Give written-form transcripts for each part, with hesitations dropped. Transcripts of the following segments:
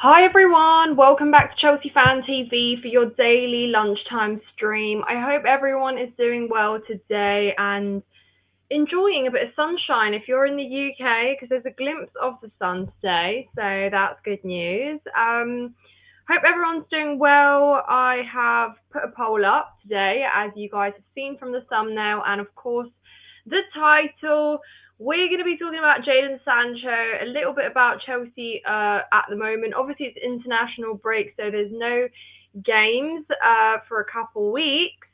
Hi everyone, welcome back to Chelsea Fan TV for your daily lunchtime stream. I hope everyone is doing well today and enjoying a bit of sunshine if you're in the UK, because there's a glimpse of the sun today, so that's good news. Hope everyone's doing well. I have put a poll up today, as you guys have seen from the thumbnail, and of course the title. We're going to be talking about Jadon Sancho, a little bit about Chelsea at the moment. Obviously, it's international break, so there's no games for a couple weeks.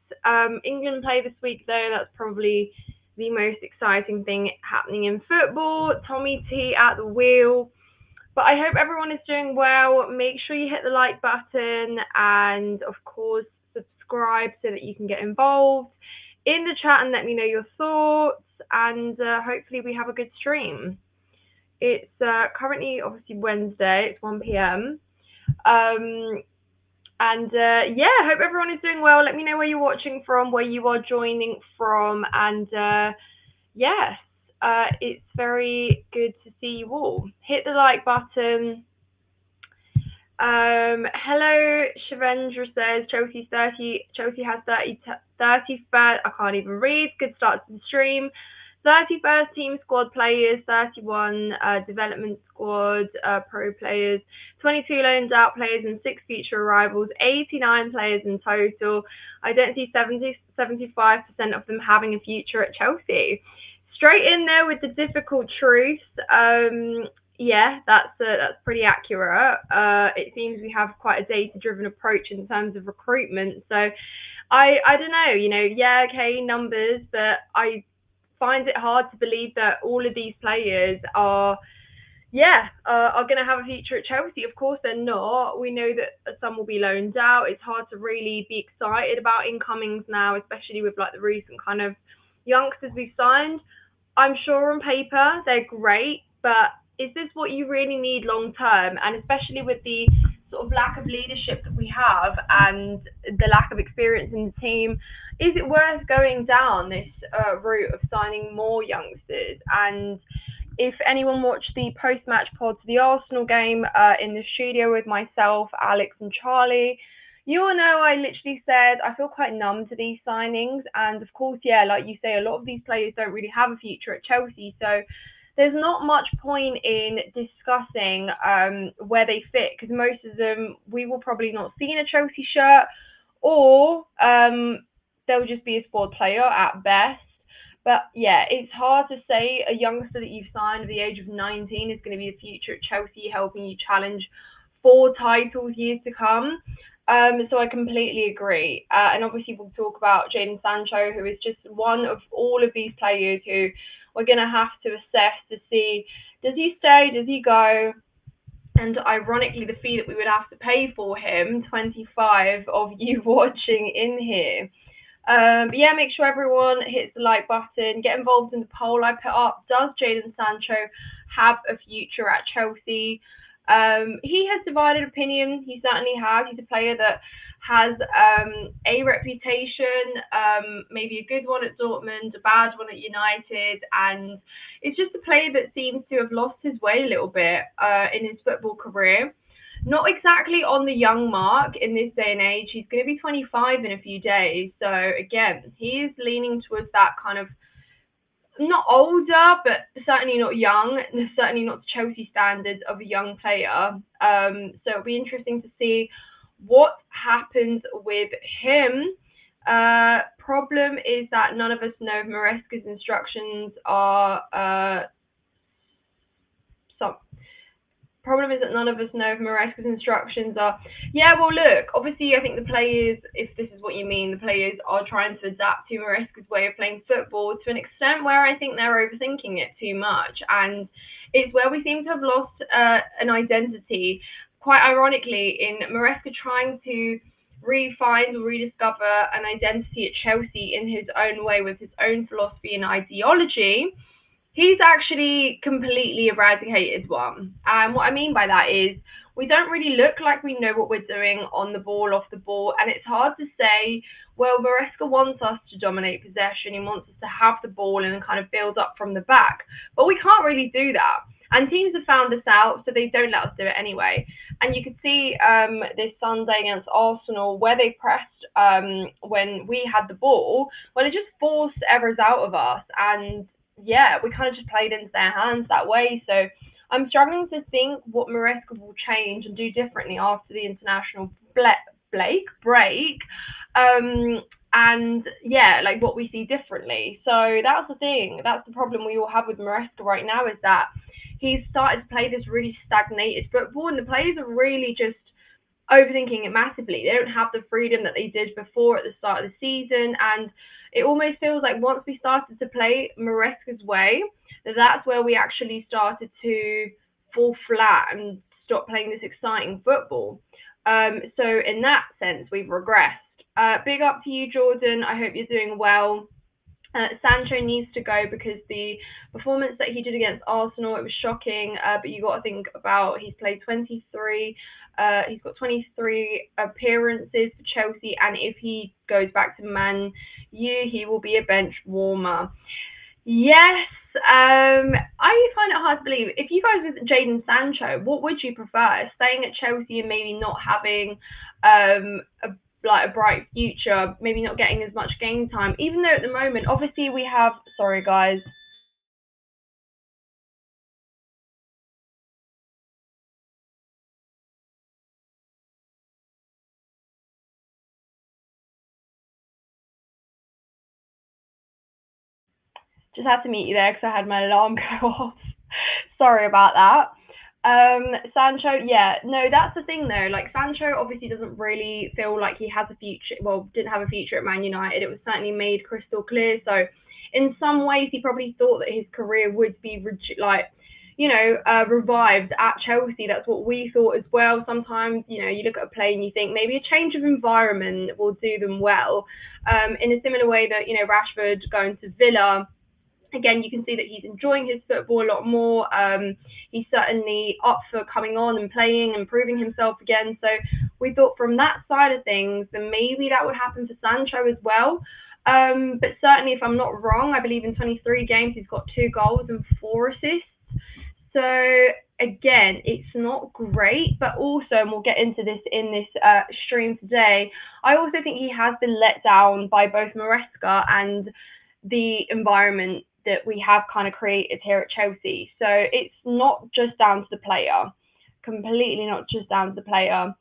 England play this week, though. That's probably the most exciting thing happening in football. Tommy T at the wheel. But I hope everyone is doing well. Make sure you hit the like button and, of course, subscribe so that you can get involved in the chat and let me know your thoughts. And hopefully we have a good stream. It's currently obviously Wednesday. It's 1 p.m. Yeah, hope everyone is doing well. Let me know where you're watching from, where you are joining from. And yes, it's very good to see you all. Hit the like button. Hello, Shavendra says Chelsea has 31st. I can't even read. Good start to the stream. 31st team squad players, 31 development squad pro players, 22 loaned out players, and 6 future arrivals, 89 players in total. I don't see 75% of them having a future at Chelsea. Straight in there with the difficult truth. Yeah, that's pretty accurate. It seems we have quite a data-driven approach in terms of recruitment. So I don't know, yeah, okay, numbers, but I find it hard to believe that all of these players are going to have a future at Chelsea. Of course they're not. We know that some will be loaned out. It's hard to really be excited about incomings now, especially with like the recent kind of youngsters we've signed. I'm sure on paper they're great, but is this what you really need long term? And especially with the sort of lack of leadership that we have and the lack of experience in the team, is it worth going down this route of signing more youngsters? And if anyone watched the post-match pod to the Arsenal game in the studio with myself, Alex and Charlie, you all know I literally said I feel quite numb to these signings. And of course, yeah, like you say, a lot of these players don't really have a future at Chelsea. So there's not much point in discussing where they fit, because most of them we will probably not see in a Chelsea shirt, or they'll just be a squad player at best. But yeah, it's hard to say a youngster that you've signed at the age of 19 is going to be the future at Chelsea, helping you challenge 4 titles years to come. So I completely agree. And obviously we'll talk about Jadon Sancho, who is just one of all of these players who we're going to have to assess to see, does he stay, does he go? And ironically, the fee that we would have to pay for him, 25 of you watching in here. But yeah, make sure everyone hits the like button, get involved in the poll I put up. Does Jadon Sancho have a future at Chelsea? He has divided opinion. He certainly has. He's a player that has a reputation, maybe a good one at Dortmund, a bad one at United, and it's just a player that seems to have lost his way a little bit in his football career. Not exactly on the young mark in this day and age. He's going to be 25 in a few days. So again, he is leaning towards that kind of, not older, but certainly not young, and certainly not Chelsea standards of a young player. So it'll be interesting to see what happens with him. Problem is that none of us know if Maresca's instructions are Problem is that none of us know if Maresca's instructions are. Yeah, well, look, obviously, I think the players, if this is what you mean, the players are trying to adapt to Maresca's way of playing football to an extent where I think they're overthinking it too much. And it's where we seem to have lost an identity, quite ironically, in Maresca trying to re-find or rediscover an identity at Chelsea in his own way with his own philosophy and ideology. He's actually completely eradicated one. And what I mean by that is we don't really look like we know what we're doing on the ball, off the ball. And it's hard to say, well, Maresca wants us to dominate possession. He wants us to have the ball and kind of build up from the back. But we can't really do that. And teams have found us out, so they don't let us do it anyway. And you could see this Sunday against Arsenal where they pressed when we had the ball. Well, it just forced errors out of us, and yeah, we kind of just played into their hands that way. So I'm struggling to think what Maresca will change and do differently after the international break. And yeah, like what we see differently. So that's the thing. That's the problem we all have with Maresca right now, is that he's started to play this really stagnated football, and the players are really just overthinking it massively. They don't have the freedom that they did before at the start of the season, and it almost feels like once we started to play Maresca's way, that's where we actually started to fall flat and stop playing this exciting football. So in that sense, we've regressed. Big up to you, Jordan. I hope you're doing well. Sancho needs to go because the performance that he did against Arsenal, it was shocking. But you got to think about, he's played 23. He's got 23 appearances for Chelsea, and if he goes back to Man U, he will be a bench warmer. Yes, I find it hard to believe. If you guys visit Jadon Sancho, what would you prefer? Staying at Chelsea and maybe not having a bright future, maybe not getting as much game time, even though at the moment, obviously we have, sorry guys, just had to meet you there because I had my alarm go off. Sorry about that. Sancho, yeah, no, that's the thing though. Like Sancho obviously doesn't really feel like he has a future. Well, didn't have a future at Man United. It was certainly made crystal clear. So, in some ways, he probably thought that his career would be revived at Chelsea. That's what we thought as well. Sometimes, you look at a play and you think maybe a change of environment will do them well. In a similar way that Rashford going to Villa, again, you can see that he's enjoying his football a lot more. He's certainly up for coming on and playing and proving himself again. So we thought from that side of things, then maybe that would happen to Sancho as well. But certainly, if I'm not wrong, I believe in 23 games, he's got 2 goals and 4 assists. So again, it's not great, but also, and we'll get into this in this stream today, I also think he has been let down by both Maresca and the environment that we have kind of created here at Chelsea. So it's not just down to the player, completely not just down to the player.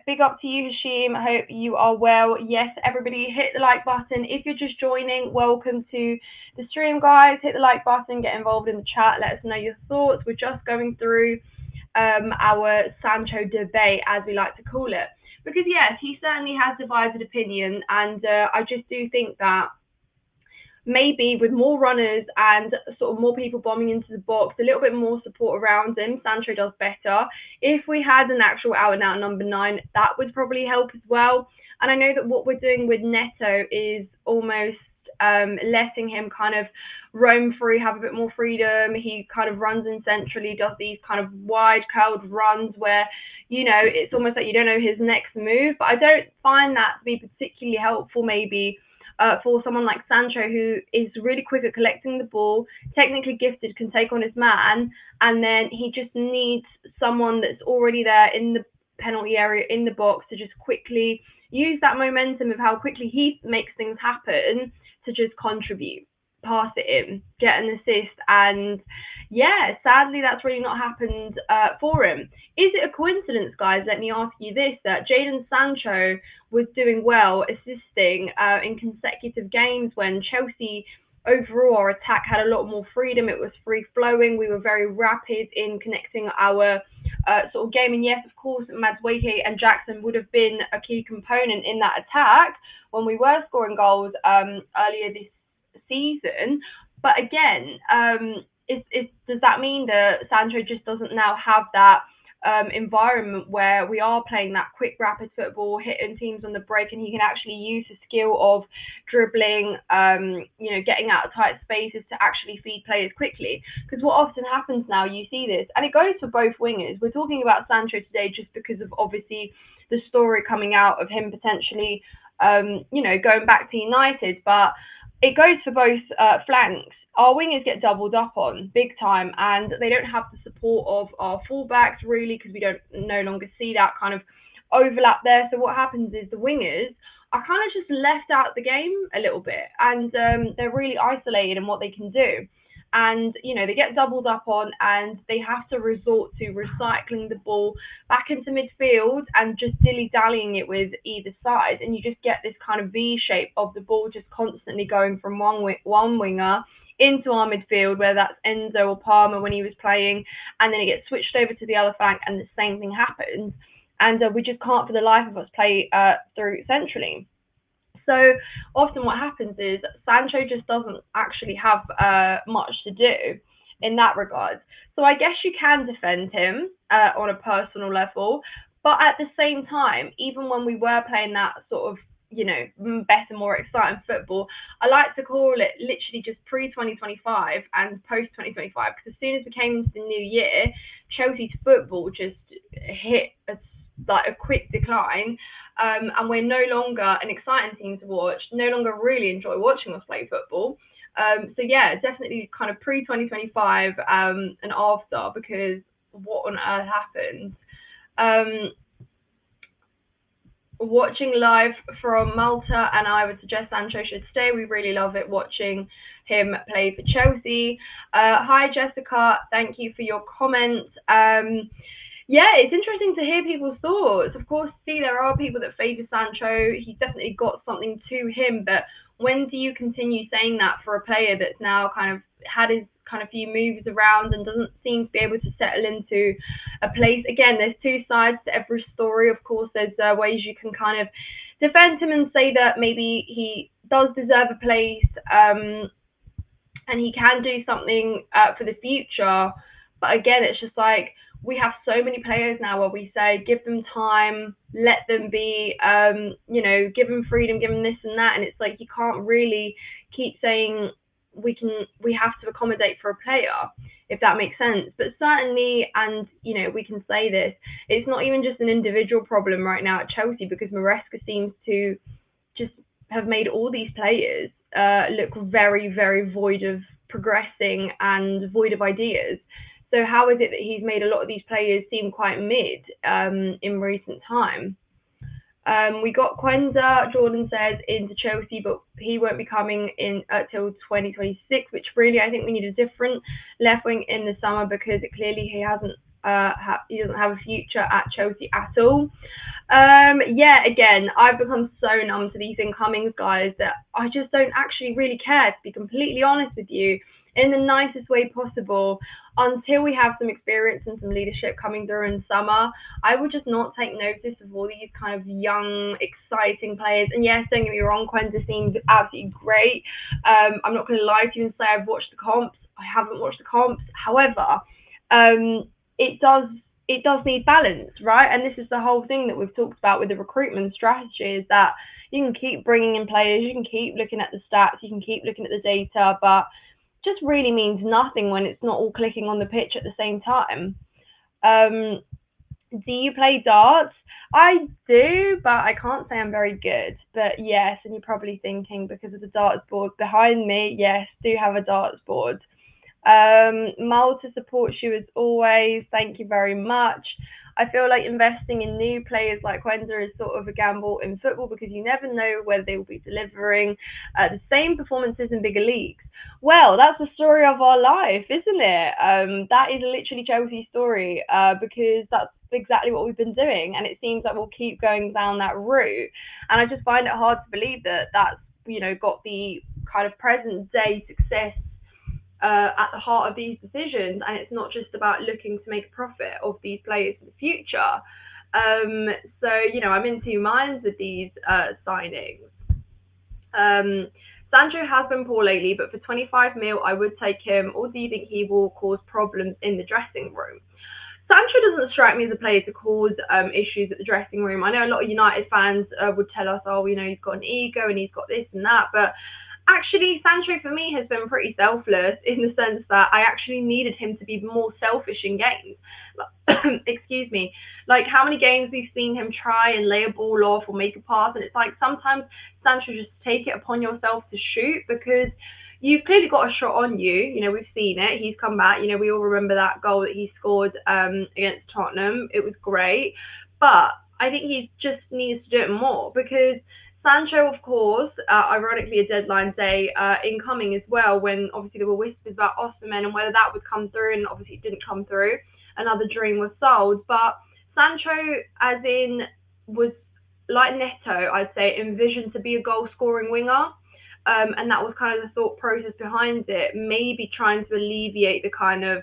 Big up to you, Hashim. I hope you are well. Yes, everybody hit the like button. If you're just joining, welcome to the stream, guys. Hit the like button, get involved in the chat, let us know your thoughts. We're just going through our Sancho debate, as we like to call it. Because yes, he certainly has divided opinion, and I just do think that maybe with more runners and sort of more people bombing into the box, a little bit more support around him, Sancho does better. If we had an actual out-and-out number 9, that would probably help as well. And I know that what we're doing with Neto is almost letting him kind of roam free, have a bit more freedom. He kind of runs in centrally, does these kind of wide curled runs where, it's almost like you don't know his next move. But I don't find that to be particularly helpful maybe for someone like Sancho, who is really quick at collecting the ball, technically gifted, can take on his man, and then he just needs someone that's already there in the penalty area, in the box, to just quickly use that momentum of how quickly he makes things happen to just contribute, pass it in, get an assist. And yeah, sadly, that's really not happened for him. Is it a coincidence, guys? Let me ask you this, that Jadon Sancho was doing well, assisting in consecutive games when Chelsea, overall, our attack had a lot more freedom. It was free-flowing. We were very rapid in connecting our sort of game. And yes, of course, Madueke and Jackson would have been a key component in that attack when we were scoring goals earlier this season. But again, does that mean that Sancho just doesn't now have that environment where we are playing that quick, rapid football, hitting teams on the break, and he can actually use the skill of dribbling, getting out of tight spaces to actually feed players quickly? Because what often happens now, you see this, and it goes for both wingers. We're talking about Sancho today just because of obviously the story coming out of him potentially, going back to United, but it goes for both flanks. our wingers get doubled up on big time, and they don't have the support of our fullbacks really, because we don't no longer see that kind of overlap there. So what happens is the wingers are kind of just left out of the game a little bit, and they're really isolated in what they can do. And they get doubled up on, and they have to resort to recycling the ball back into midfield and just dilly-dallying it with either side, and you just get this kind of V shape of the ball just constantly going from one winger into our midfield, whether that's Enzo or Palmer when he was playing, and then it gets switched over to the other flank, and the same thing happens, and we just can't for the life of us play through centrally. So often what happens is Sancho just doesn't actually have much to do in that regard. So I guess you can defend him on a personal level, but at the same time, even when we were playing that sort of better, more exciting football, I like to call it literally just pre-2025 and post-2025, because as soon as we came into the new year, Chelsea's football just hit a quick decline, and we're no longer an exciting team to watch, no longer really enjoy watching us play football. So yeah, definitely kind of pre-2025 and after, because what on earth happened? Watching live from Malta, and I would suggest Sancho should stay. We really love it watching him play for Chelsea. Hi Jessica, thank you for your comment. Yeah, it's interesting to hear people's thoughts. Of course, there are people that favour Sancho. He's definitely got something to him, but when do you continue saying that for a player that's now kind of had his kind of few moves around and doesn't seem to be able to settle into a place? Again, there's two sides to every story. Of course, there's ways you can kind of defend him and say that maybe he does deserve a place, and he can do something for the future. But again, it's just like, we have so many players now where we say, give them time, let them be, give them freedom, give them this and that. And it's like, you can't really keep saying we have to accommodate for a player, if that makes sense. But certainly, and, we can say this, it's not even just an individual problem right now at Chelsea, because Maresca seems to just have made all these players look very, very void of progressing and void of ideas. So how is it that he's made a lot of these players seem quite mid in recent time? We got Quenza, Jordan says, into Chelsea, but he won't be coming in until 2026, which really I think we need a different left wing in the summer, because clearly he hasn't he doesn't have a future at Chelsea at all. Yeah, again, I've become so numb to these incomings, guys, that I just don't actually really care, to be completely honest with you, in the nicest way possible. Until we have some experience and some leadership coming through in summer, I would just not take notice of all these kind of young, exciting players. And yes, don't get me wrong, Quenza seemed absolutely great. I'm not going to lie to you and say I've watched the comps. I haven't watched the comps. However, it does need balance, right? And this is the whole thing that we've talked about with the recruitment strategy, is that you can keep bringing in players, you can keep looking at the stats, you can keep looking at the data, but just really means nothing when it's not all clicking on the pitch at the same time. Do you play darts? I do, but I can't say I'm very good. But yes, and you're probably thinking, because of the darts board behind me, yes, do have a darts board. Malta supports you as always. Thank you very much. I feel like investing in new players like Quenza is sort of a gamble in football, because you never know whether they will be delivering the same performances in bigger leagues. Well, that's the story of our life, isn't it? That is literally Chelsea's story, because that's exactly what we've been doing, and it seems like we'll keep going down that route. And I just find it hard to believe that that's got the kind of present day success at the heart of these decisions, and it's not just about looking to make a profit of these players in the future. So I'm in two minds with these signings. Sancho has been poor lately, but for 25 mil, I would take him. Or do you think he will cause problems in the dressing room? Sancho doesn't strike me as a player to cause issues at the dressing room. I know a lot of United fans would tell us, oh, he's got an ego and he's got this and that, but actually, Sancho for me has been pretty selfless, in the sense that I actually needed him to be more selfish in games. Excuse me. Like, how many games we've seen him try and lay a ball off or make a pass, and it's like, sometimes Sancho, just take it upon yourself to shoot, because you've clearly got a shot on you. You know, we've seen it. He's come back. You know, we all remember that goal that he scored against Tottenham. It was great. But I think he just needs to do it more because Sancho, of course, ironically, a deadline day incoming as well, when obviously there were whispers about Osimhen and whether that would come through, and obviously it didn't come through. Another dream was sold. But Sancho, as in, was like Neto, I'd say, envisioned to be a goal scoring winger. And that was kind of the thought process behind it, maybe trying to alleviate the kind of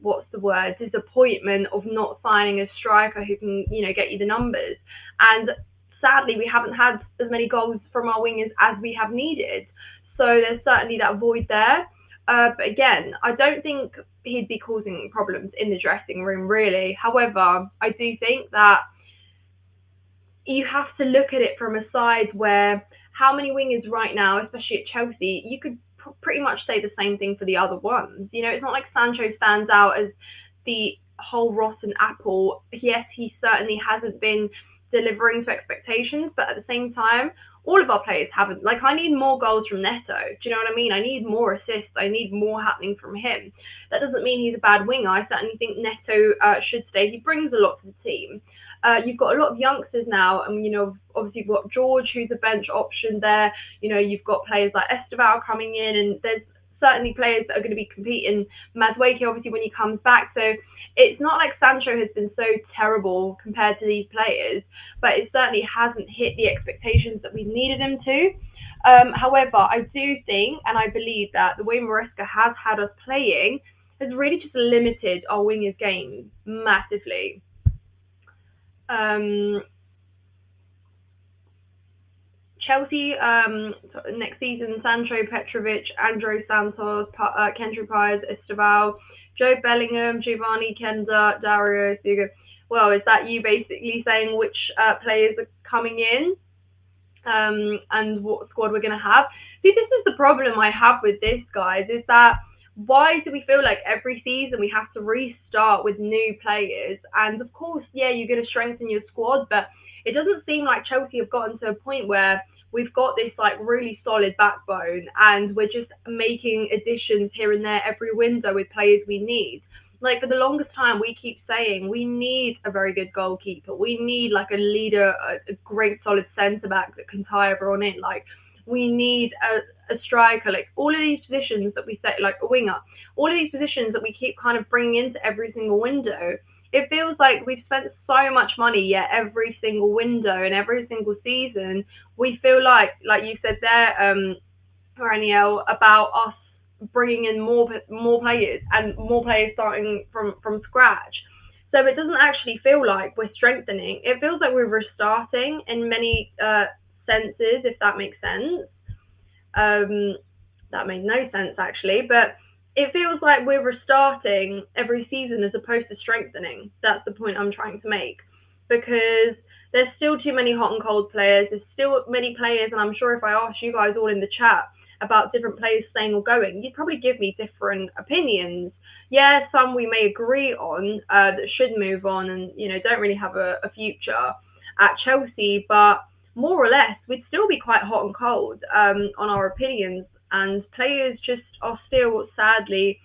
what's the word, disappointment of not signing a striker who can, you know, get you the numbers. And sadly, we haven't had as many goals from our wingers as we have needed. So there's certainly that void there. But again, I don't think he'd be causing problems in the dressing room, really. However, I do think that you have to look at it from a side where how many wingers right now, especially at Chelsea, you could pretty much say the same thing for the other ones. You know, it's not like Sancho stands out as the whole rotten apple. Yes, he certainly hasn't been delivering to expectations, but at the same time, all of our players haven't. Like, I need more goals from Neto. Do you know what I mean? I need more assists. I need more happening from him. That doesn't mean he's a bad winger. I certainly think Neto should stay. He brings a lot to the team. You've got a lot of youngsters now, and you know, obviously you've got George, who's a bench option there. You know, you've got players like Esteval coming in, and there's certainly players that are going to be competing. Madueke, obviously, when he comes back. So it's not like Sancho has been so terrible compared to these players, but it certainly hasn't hit the expectations that we needed him to. However, I do think, and I believe that the way Maresca has had us playing has really just limited our wingers' game massively. Chelsea next season: Sancho, Petrovic, Andros Santos, Kendry Pires, Esteval, Joe Bellingham, Giovanni, Kenda, Dario, Sugo. Well, is that you basically saying which players are coming in and what squad we're going to have? See, this is the problem I have with this, guys, is that why do we feel like every season we have to restart with new players? And of course, yeah, you're going to strengthen your squad, but it doesn't seem like Chelsea have gotten to a point where we've got this like really solid backbone and we're just making additions here and there every window with players we need. Like, for the longest time, we keep saying we need a very good goalkeeper. We need like a leader, a great solid centre back that can tie everyone in. Like, we need a striker. Like, all of these positions that we say, like a winger, all of these positions that we keep kind of bringing into every single window. It feels like we've spent so much money, yet every single window and every single season, we feel like you said there, Raniel, about us bringing in more players and more players starting from scratch. So it doesn't actually feel like we're strengthening. It feels like we're restarting in many senses, if that makes sense. That made no sense, actually, but it feels like we're restarting every season as opposed to strengthening. That's the point I'm trying to make, because there's still too many hot and cold players. There's still many players, and I'm sure if I asked you guys all in the chat about different players staying or going, you'd probably give me different opinions. Yeah, some we may agree on that should move on and, you know, don't really have a future at Chelsea, but more or less we'd still be quite hot and cold on our opinions, and players just are still, sadly,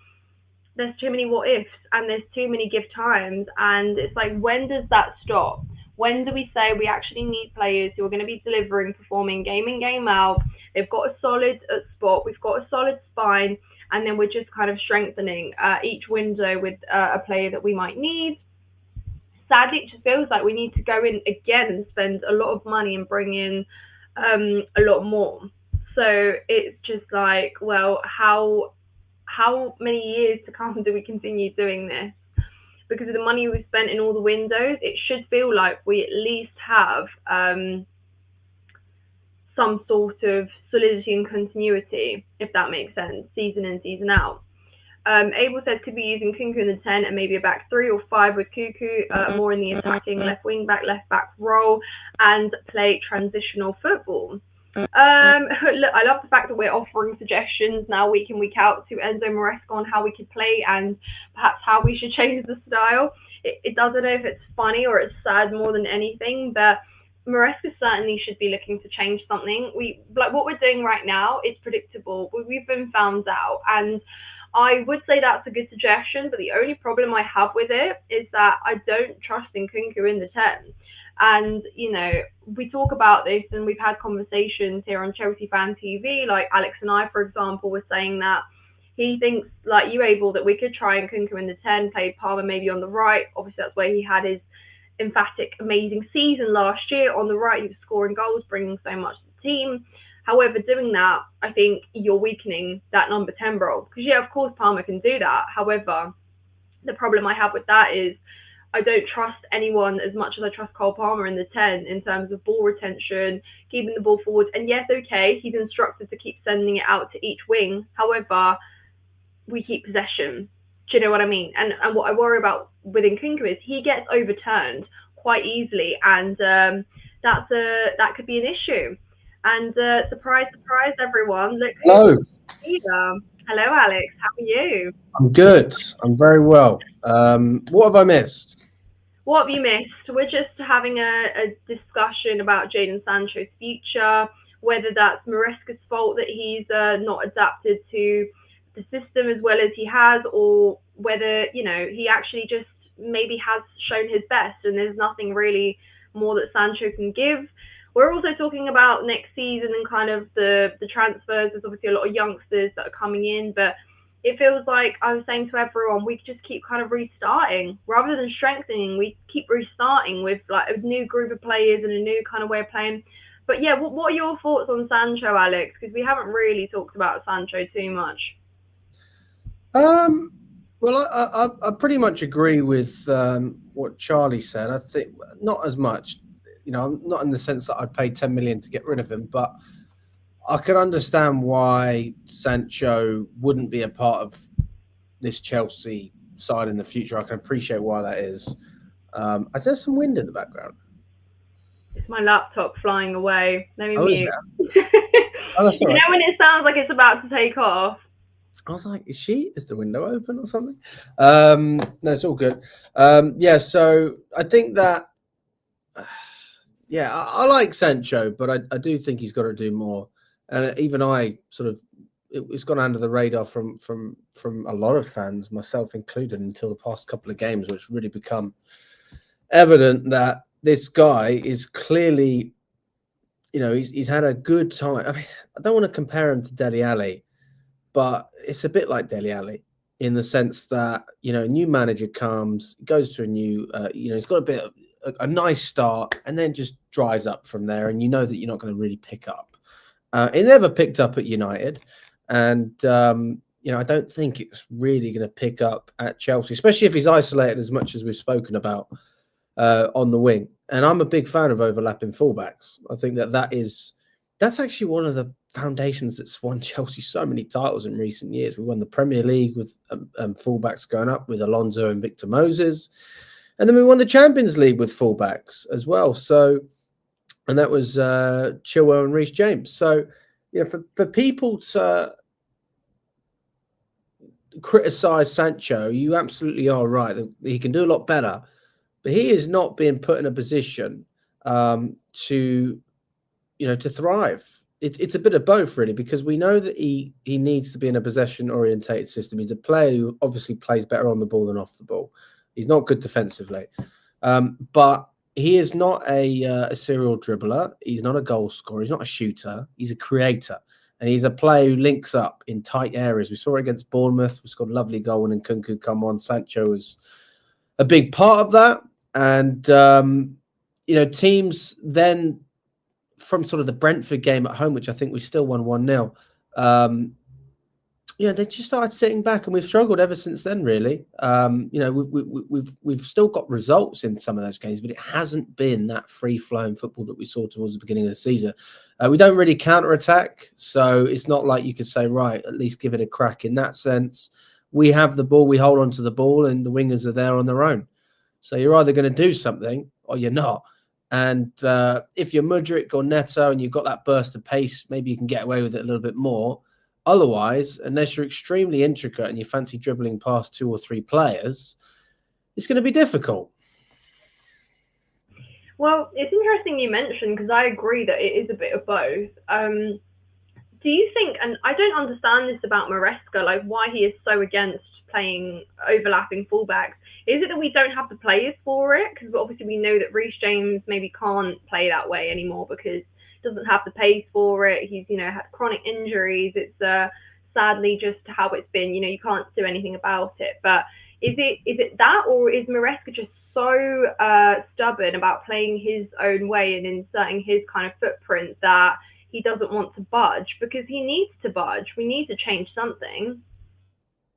there's too many what ifs and there's too many give times, and it's like, when does that stop? When do we say we actually need players who are going to be delivering, performing game in, game out? They've got a solid spot, we've got a solid spine, and then we're just kind of strengthening each window with a player that we might need. Sadly, it just feels like we need to go in again and spend a lot of money and bring in a lot more. So it's just like, well, how many years to come do we continue doing this? Because of the money we've spent in all the windows, it should feel like we at least have some sort of solidity and continuity, if that makes sense, season in, season out. Abel says could be using Kunku in the 10 and maybe a back 3 or 5 with Kuku, more in the attacking left wing back, left back role, and play transitional football. Look, I love the fact that we're offering suggestions now week in, week out to Enzo Maresca on how we could play and perhaps how we should change the style. I don't know if it's funny or it's sad more than anything, but Maresca certainly should be looking to change something. We like what we're doing right now is predictable. We've been found out, and I would say that's a good suggestion. But the only problem I have with it is that I don't trust Nkunku in the 10. And we talk about this, and we've had conversations here on Chelsea Fan TV. Like Alex and I, for example, were saying that he thinks, like you, Abel, that we could try Nkunku in the 10, play Palmer maybe on the right. Obviously, that's where he had his emphatic, amazing season last year. On the right, he was scoring goals, bringing so much to the team. However, doing that, I think you're weakening that number 10 role. Because, yeah, of course, Palmer can do that. However, the problem I have with that is I don't trust anyone as much as I trust Cole Palmer in the 10 in terms of ball retention, keeping the ball forward. And yes, okay, he's instructed to keep sending it out to each wing. However, we keep possession. Do you know what I mean? And what I worry about with Nkunku is he gets overturned quite easily, and that could be an issue. And surprise, surprise, everyone! Look Hello. who's here. Hello, Alex. How are you? I'm good. I'm very well. What have I missed? What have you missed? We're just having a discussion about Jadon Sancho's future, whether that's Maresca's fault that he's not adapted to the system as well as he has, or whether he actually just maybe has shown his best and there's nothing really more that Sancho can give. We're also talking about next season and kind of the transfers. There's obviously a lot of youngsters that are coming in, but it feels like I was saying to everyone, we just keep kind of restarting rather than strengthening. We keep restarting with like a new group of players and a new kind of way of playing. But yeah, what are your thoughts on Sancho, Alex? Because we haven't really talked about Sancho too much. Well, I pretty much agree with what Charlie said. I think not as much, not in the sense that I paid 10 million to get rid of him, but I can understand why Sancho wouldn't be a part of this Chelsea side in the future. I can appreciate why that is. Is there some wind in the background? It's my laptop flying away. Let me mute. That's all right. When it sounds like it's about to take off? I was like, is the window open or something? No, it's all good. Yeah, so I think that, I like Sancho, but I do think he's got to do more. And even I it's gone under the radar from a lot of fans, myself included, until the past couple of games, where it's really become evident that this guy is clearly, he's had a good time. I mean, I don't want to compare him to Dele Alli, but it's a bit like Dele Alli in the sense that, a new manager comes, goes to a new, he's got a bit of a nice start and then just dries up from there. And that you're not going to really pick up. It never picked up at United. And, I don't think it's really going to pick up at Chelsea, especially if he's isolated as much as we've spoken about on the wing. And I'm a big fan of overlapping fullbacks. I think that's actually one of the foundations that's won Chelsea so many titles in recent years. We won the Premier League with fullbacks going up with Alonso and Victor Moses. And then we won the Champions League with fullbacks as well. So, and that was Chilwell and Reece James. So, for people to criticize Sancho, you absolutely are right. He can do a lot better, but he is not being put in a position to thrive. It's a bit of both, really, because we know that he needs to be in a possession-orientated system. He's a player who obviously plays better on the ball than off the ball. He's not good defensively, but he is not a serial dribbler. He's not a goal scorer. He's not a shooter. He's a creator. And he's a player who links up in tight areas. We saw it against Bournemouth. We scored a lovely goal when Nkunku come on. Sancho was a big part of that. And, teams then, from sort of the Brentford game at home, which I think we still won 1-0, they just started sitting back, and we've struggled ever since then, really. We've still got results in some of those games, but it hasn't been that free-flowing football that we saw towards the beginning of the season. We don't really counter-attack, so it's not like you could say, right, at least give it a crack in that sense. We have the ball, we hold on to the ball, and the wingers are there on their own. So you're either going to do something or you're not. And if you're Mudryk or Neto and you've got that burst of pace, maybe you can get away with it a little bit more. Otherwise, unless you're extremely intricate and you fancy dribbling past 2 or 3 players, it's going to be difficult. Well, it's interesting you mentioned because I agree that it is a bit of both. Do you think, and I don't understand this about Maresca, like why he is so against playing overlapping fullbacks? Is it that we don't have the players for it? Because obviously we know that Reece James maybe can't play that way anymore because he doesn't have the pace for it. He's, had chronic injuries. It's sadly just how it's been. You can't do anything about it. But is it that, or is Maresca just so stubborn about playing his own way and inserting his kind of footprint that he doesn't want to budge? Because he needs to budge. We need to change something.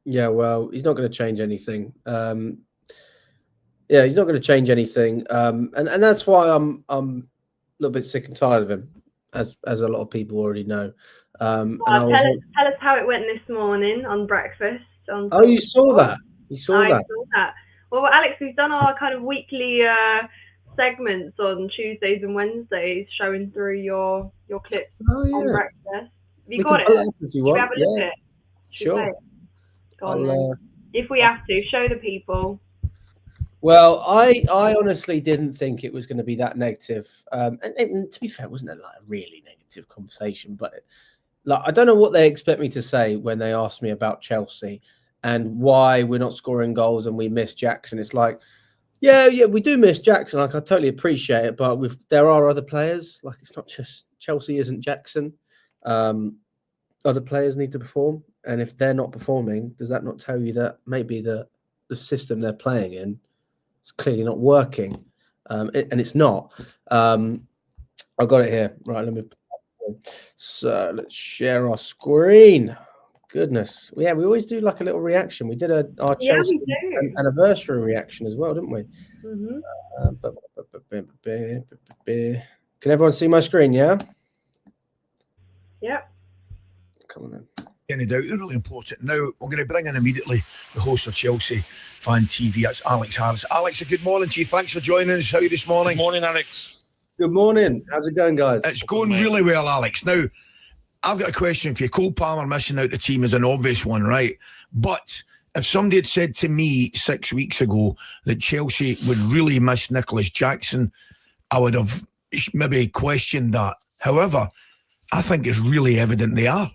Yeah, well, he's not going to change anything. He's not going to change anything, and that's why I'm a little bit sick and tired of him, as a lot of people already know. Tell us how it went this morning on breakfast. Oh, you saw that? You saw that? I saw that. Well, Alex, we've done our kind of weekly segments on Tuesdays and Wednesdays, showing through your clips on breakfast. Have you got it? If you want. Have a look at it? Sure. Go on, if we have to, show the people. Well, I honestly didn't think it was going to be that negative. And to be fair, it wasn't a really negative conversation. But I don't know what they expect me to say when they ask me about Chelsea and why we're not scoring goals and we miss Jackson. It's like, yeah, we do miss Jackson. Like, I totally appreciate it, but there are other players. Like, it's not just Chelsea isn't Jackson. Other players need to perform, and if they're not performing, does that not tell you that maybe the system they're playing in is clearly not working? And it's not. I got it here. Right, let me. So let's share our screen. Goodness, we always do like a little reaction. We did our Chelsea anniversary reaction as well, didn't we? Can everyone see my screen? Yeah. Yep. Come on then. Any doubt, they're really important. Now, I'm going to bring in immediately the host of Chelsea Fan TV. That's Alex Harris. Alex, good morning to you. Thanks for joining us. How are you this morning? Good morning, Alex. Good morning. How's it going, guys? It's going really well, Alex. Now, I've got a question for you. Cole Palmer missing out the team is an obvious one, right? But if somebody had said to me 6 weeks ago that Chelsea would really miss Nicholas Jackson, I would have maybe questioned that. However, I think it's really evident they are.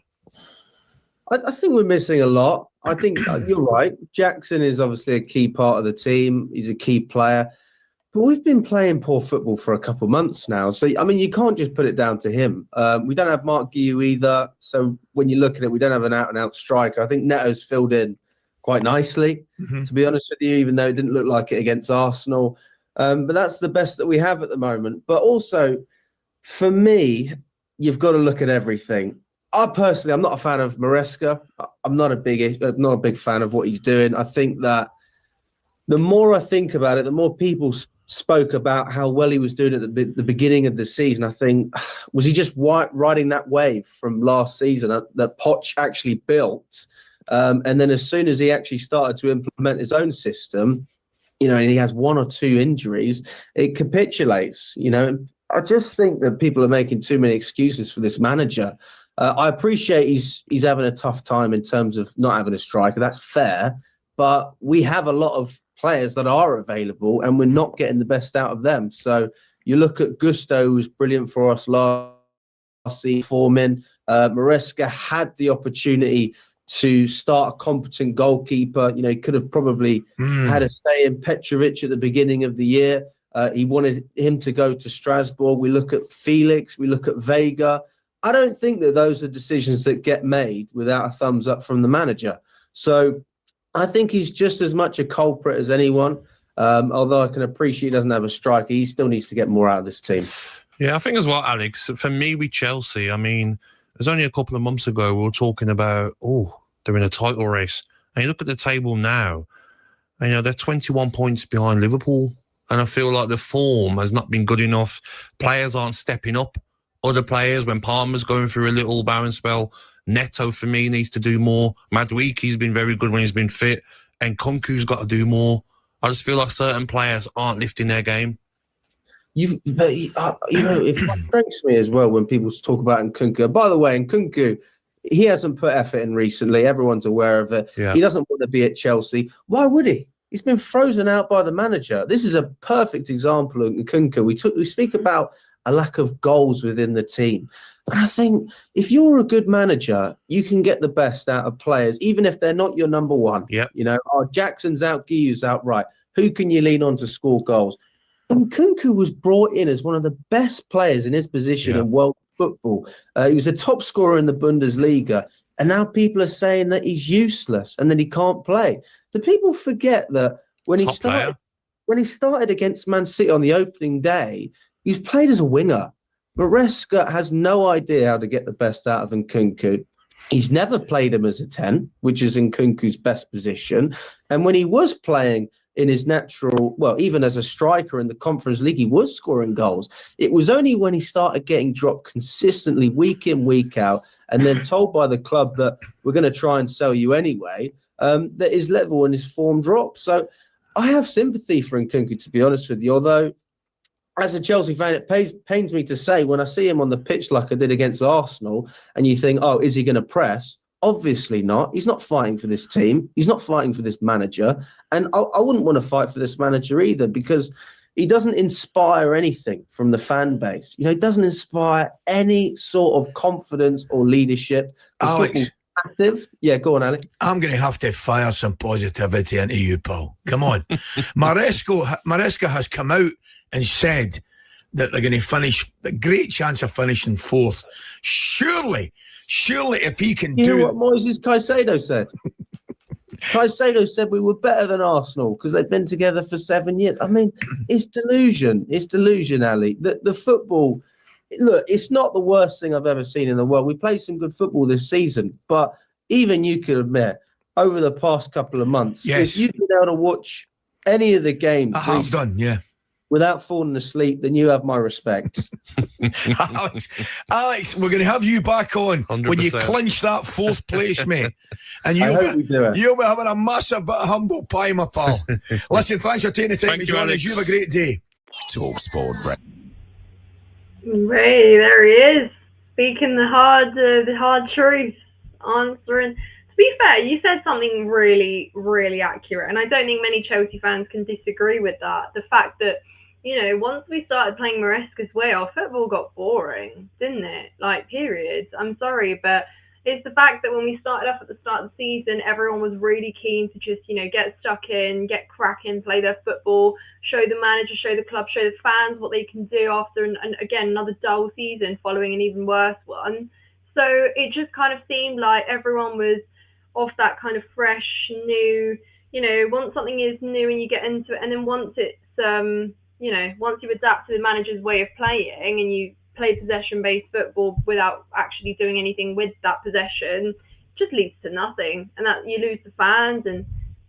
I think we're missing a lot. I think you're right. Jackson is obviously a key part of the team. He's a key player. But we've been playing poor football for a couple of months now. So, I mean, you can't just put it down to him. We don't have Mark Guiu either. So when you look at it, we don't have an out-and-out striker. I think Neto's filled in quite nicely, to be honest with you, even though it didn't look like it against Arsenal. But that's the best that we have at the moment. But also, for me, you've got to look at everything. I'm not a fan of Maresca. I'm not a big fan of what he's doing. I think that the more I think about it, the more people spoke about how well he was doing at the beginning of the season. I think, was he just riding that wave from last season that Poch actually built? And then as soon as he actually started to implement his own system, and he has one or two injuries, it capitulates. I just think that people are making too many excuses for this manager. I appreciate he's having a tough time in terms of not having a striker. That's fair. But we have a lot of players that are available and we're not getting the best out of them. So you look at Gusto, who was brilliant for us last season, forming. Maresca had the opportunity to start a competent goalkeeper. He could have probably had a say in Petrovic at the beginning of the year. He wanted him to go to Strasbourg. We look at Felix. We look at Vega. I don't think that those are decisions that get made without a thumbs up from the manager. So I think he's just as much a culprit as anyone. Although I can appreciate he doesn't have a striker, he still needs to get more out of this team. Yeah, I think as well, Alex, for me with Chelsea, I mean, it was only a couple of months ago we were talking about, they're in a title race. And you look at the table now, and, they're 21 points behind Liverpool. And I feel like the form has not been good enough. Players aren't stepping up. Other players, when Palmer's going through a little barren spell, Neto, for me, needs to do more. Maduiki's been very good when he's been fit. And Kunku's got to do more. I just feel like certain players aren't lifting their game. It frustrates me as well when people talk about Nkunku. By the way, Nkunku, he hasn't put effort in recently. Everyone's aware of it. Yeah. He doesn't want to be at Chelsea. Why would he? He's been frozen out by the manager. This is a perfect example of Nkunku. We speak about a lack of goals within the team. And I think if you're a good manager, you can get the best out of players, even if they're not your number one. Yep. You know, Jackson's out, Guiu's out, right. Who can you lean on to score goals? And Nkunku was brought in as one of the best players in his position in world football. He was a top scorer in the Bundesliga. And now people are saying that he's useless and that he can't play. Do people forget that when he started against Man City on the opening day, he was played as a winger. Maresca has no idea how to get the best out of Nkunku. He's never played him as a 10, which is Nkunku's best position. And when he was playing in his natural, well, even as a striker in the Conference League, he was scoring goals. It was only when he started getting dropped consistently week in, week out, and then told by the club that we're going to try and sell you anyway, that his level and his form dropped. So I have sympathy for Nkunku, to be honest with you, although as a Chelsea fan, it pains me to say when I see him on the pitch like I did against Arsenal, and you think, oh, is he going to press? Obviously not. He's not fighting for this team. He's not fighting for this manager. And I wouldn't want to fight for this manager either, because he doesn't inspire anything from the fan base. You know, he doesn't inspire any sort of confidence or leadership. Alex. Active. Yeah, go on, Ali. I'm going to have to fire some positivity into you, Paul. Come on. Maresca has come out and said that they're going to finish, a great chance of finishing fourth. Surely if he can you know what Moises Caicedo said? Caicedo said we were better than Arsenal because they've been together for 7 years. I mean, it's delusion. It's delusion, Ali. The football, look, it's not the worst thing I've ever seen in the world. We played some good football this season, but even you could admit, over the past couple of months, if you've been able to watch any of the games I have done, without falling asleep, then you have my respect. Alex, we're going to have you back on 100%. When you clinch that fourth place, mate. And you'll be having a massive bit of humble pie, my pal. Listen, thanks for taking the time to join us. You have a great day. Talk Sport. Ray, there he is, speaking the hard truth, answering. To be fair, you said something really, really accurate, and I don't think many Chelsea fans can disagree with that. The fact that, you know, once we started playing Maresca's way, our football got boring, didn't it? Like, periods. I'm sorry, but it's the fact that when we started off at the start of the season, everyone was really keen to just, you know, get stuck in, get cracking, play their football, show the manager, show the club, show the fans what they can do after, and again, another dull season following an even worse one. So it just kind of seemed like everyone was off that kind of fresh, new, you know, once something is new and you get into it, and then once it's, you know, once you adapt to the manager's way of playing and you play possession-based football without actually doing anything with that possession, it just leads to nothing. And that you lose the fans, and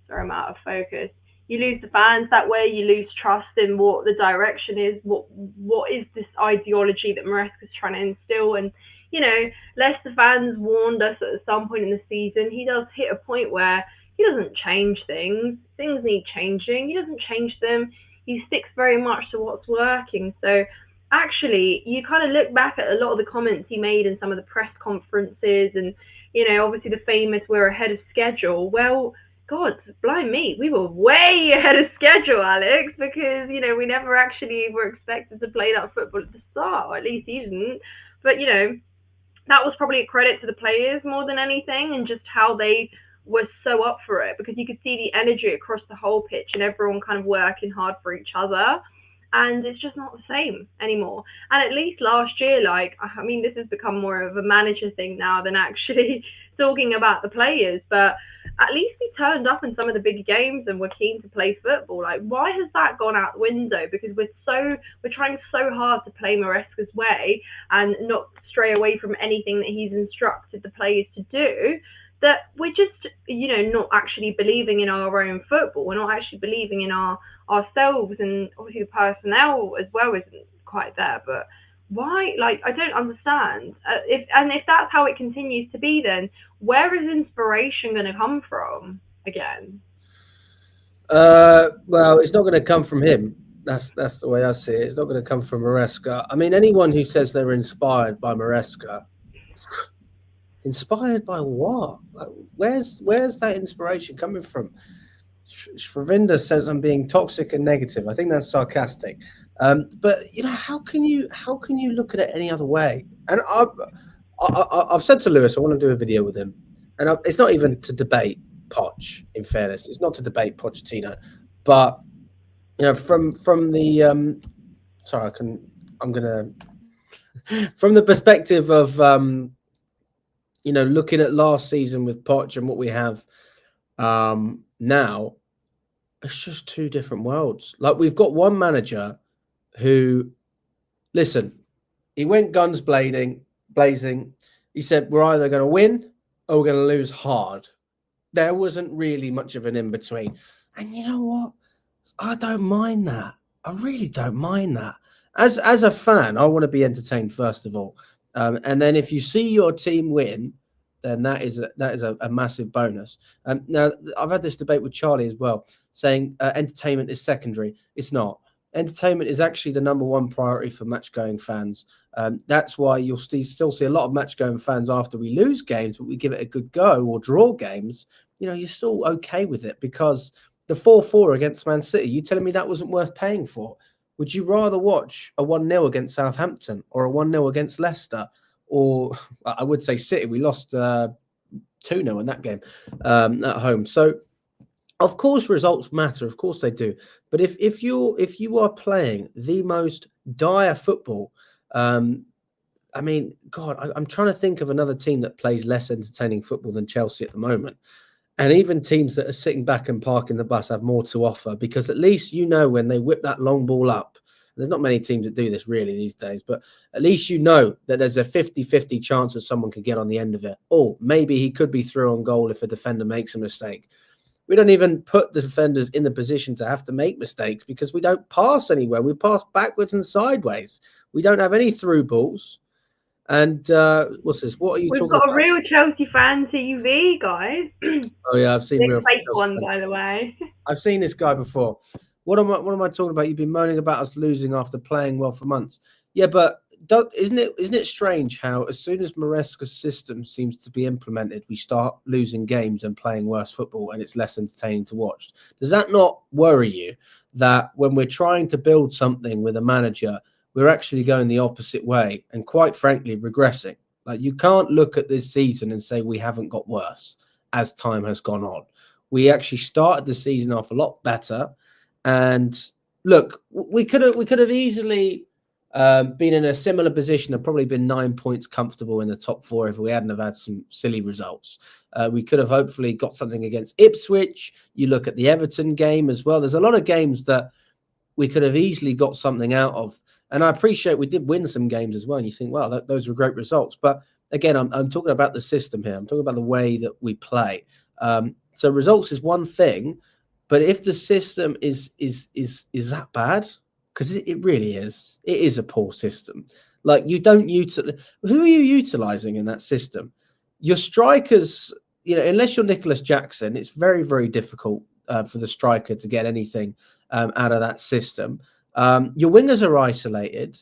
sorry, I'm out of focus. You lose the fans that way. You lose trust in what the direction is. What is this ideology that Maresca's trying to instill? And you know, Leicester fans warned us at some point in the season. He does hit a point where he doesn't change things. Things need changing. He doesn't change them. He sticks very much to what's working. So actually, you kind of look back at a lot of the comments he made in some of the press conferences, and, you know, obviously the famous "we're ahead of schedule." Well, God, blind me, we were way ahead of schedule, Alex, because, you know, we never actually were expected to play that football at the start, or at least he didn't. But, you know, that was probably a credit to the players more than anything, and just how they were so up for it, because you could see the energy across the whole pitch and everyone kind of working hard for each other. And it's just not the same anymore. And at least last year, like, I mean, this has become more of a manager thing now than actually talking about the players, but at least we turned up in some of the big games and were keen to play football. Like, why has that gone out the window? Because we're trying so hard to play Maresca's way and not stray away from anything that he's instructed the players to do, that we're just, you know, not actually believing in our own football. We're not actually believing in ourselves, and obviously the personnel as well isn't quite there. But why? Like, I don't understand. If that's how it continues to be, then where is inspiration going to come from again? Well, it's not going to come from him. That's the way I see it. It's not going to come from Maresca. I mean, anyone who says they're inspired by Maresca, inspired by what? Like, where's that inspiration coming from? Shravinda says I'm being toxic and negative. I think that's sarcastic. But how can you look at it any other way? And I've said to Lewis, I want to do a video with him, and it's not even to debate Poch. In fairness, it's not to debate Pochettino, but from the from the perspective of looking at last season with Poch and what we have now, it's just two different worlds. Like, we've got one manager who, listen, he went guns blazing. He said, we're either going to win or we're going to lose hard. There wasn't really much of an in-between. And you know what? I don't mind that. I really don't mind that. As a fan, I want to be entertained, first of all. And then if you see your team win, then that is a massive bonus. Now, I've had this debate with Charlie as well, saying entertainment is secondary. It's not. Entertainment is actually the number one priority for match-going fans. That's why you'll still see a lot of match-going fans after we lose games, but we give it a good go or draw games. You're still okay with it, because the 4-4 against Man City, you telling me that wasn't worth paying for? Would you rather watch a 1-0 against Southampton or a 1-0 against Leicester? Or I would say City. We lost 2-0 in that game at home. So, of course, results matter. Of course they do. But if you are playing the most dire football, I mean, God, I'm trying to think of another team that plays less entertaining football than Chelsea at the moment. And even teams that are sitting back and parking the bus have more to offer, because at least when they whip that long ball up, there's not many teams that do this really these days, but at least that there's a 50-50 chance that someone could get on the end of it. Or maybe he could be through on goal if a defender makes a mistake. We don't even put the defenders in the position to have to make mistakes, because we don't pass anywhere. We pass backwards and sideways. We don't have any through balls. And what's this? What are you talking about? We've got a real Chelsea fan TV, guys. Oh yeah, I've seen real fake one, by the way. I've seen this guy before. What am I talking about? You've been moaning about us losing after playing well for months. Yeah, but isn't it strange how as soon as Maresca's system seems to be implemented, we start losing games and playing worse football, and it's less entertaining to watch? Does that not worry you, that when we're trying to build something with a manager, we're actually going the opposite way and, quite frankly, regressing? Like, you can't look at this season and say we haven't got worse as time has gone on. We actually started the season off a lot better. And look, we could have easily been in a similar position and probably been 9 points comfortable in the top 4 if we hadn't have had some silly results. We could have hopefully got something against Ipswich. You look at the Everton game as well. There's a lot of games that we could have easily got something out of. And I appreciate we did win some games as well. And you think, wow, those were great results. But again, I'm talking about the system here. I'm talking about the way that we play. So results is one thing. But if the system is that bad, because it really is, it is a poor system. Like, you don't utilize. Who are you utilizing in that system? Your strikers, unless you're Nicholas Jackson, it's very, very difficult for the striker to get anything out of that system. Your wingers are isolated.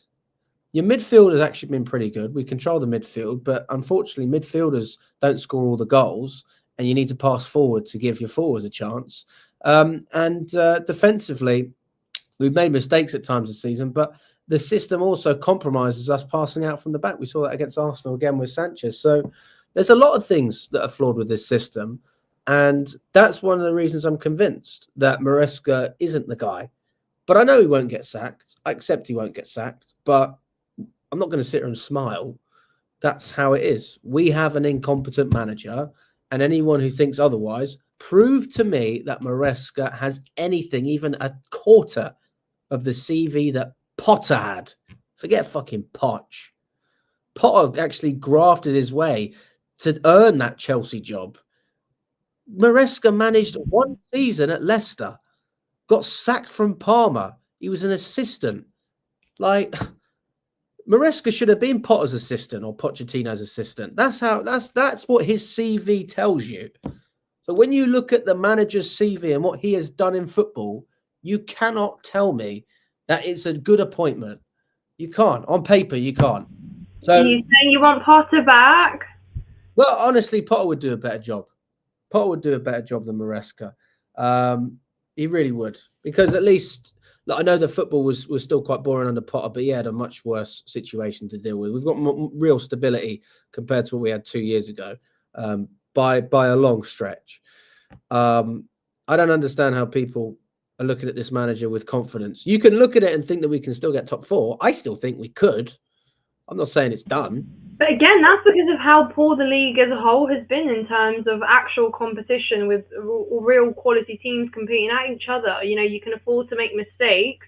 Your midfield has actually been pretty good. We control the midfield, but unfortunately, midfielders don't score all the goals, and you need to pass forward to give your forwards a chance. And defensively, we've made mistakes at times this season, but the system also compromises us passing out from the back. We saw that against Arsenal again with Sanchez. So there's a lot of things that are flawed with this system. And that's one of the reasons I'm convinced that Maresca isn't the guy. But I know he won't get sacked. I accept he won't get sacked, but I'm not going to sit here and smile. That's how it is. We have an incompetent manager, and anyone who thinks otherwise, prove to me that Maresca has anything, even a quarter of the CV that Potter had. Forget fucking Poch. Potter actually grafted his way to earn that Chelsea job. Maresca managed one season at Leicester, got sacked from Parma. He was an assistant. Like, Maresca should have been Potter's assistant or Pochettino's assistant. That's what his CV tells you. So when you look at the manager's CV and what he has done in football, you cannot tell me that it's a good appointment. You can't. On paper, you can't. So, are you saying you want Potter back? Well, honestly, Potter would do a better job. Potter would do a better job than Maresca. He really would, because at least I know the football was still quite boring under Potter, but he had a much worse situation to deal with. We've got real stability compared to what we had 2 years ago, by a long stretch. I don't understand how people are looking at this manager with confidence. You can look at it and think that we can still get top 4. I still think we could. I'm not saying it's done. But again, that's because of how poor the league as a whole has been in terms of actual competition with real quality teams competing at each other. You know, you can afford to make mistakes